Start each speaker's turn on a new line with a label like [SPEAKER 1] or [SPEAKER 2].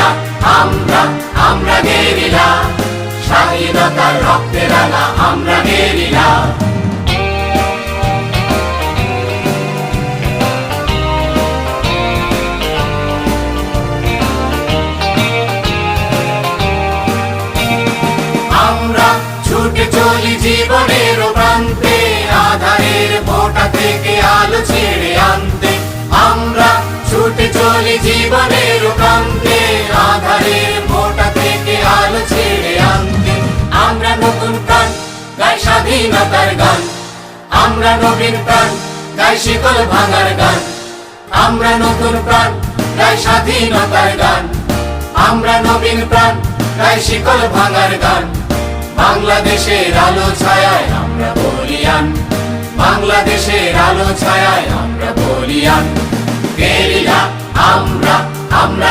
[SPEAKER 1] Guerrilla, আমরা আমরা guerrilla, স্বাধীনতার রক্তে রাঙা আমরা গেরিলা। আমরা ছুটে চলি জীবনের প্রান্তে, আধারের ভোটা থেকে আলো ছেড়ে আনতে। আমরা ছুটে চলি জীবনের প্রান্তে, আধারের ভোটা থেকে আলো ছেড়ে আনতে। আমরা নতুন প্রাণ গাই স্বাধীনতার গান, আমরা নবীন প্রাণ গাই শিকল ভাঙার গান। আমরা নতুন প্রাণ গাই স্বাধীনতার গান, আমরা নবীন প্রাণ গাই শিকল ভাঙার গান। বাংলাদেশের আলো ছায়ায় আমরা বলিয়ান, বাংলাদেশের আলো ছায়ায় আমরা বলিয়ান। গেরিলা, আমরা আমরা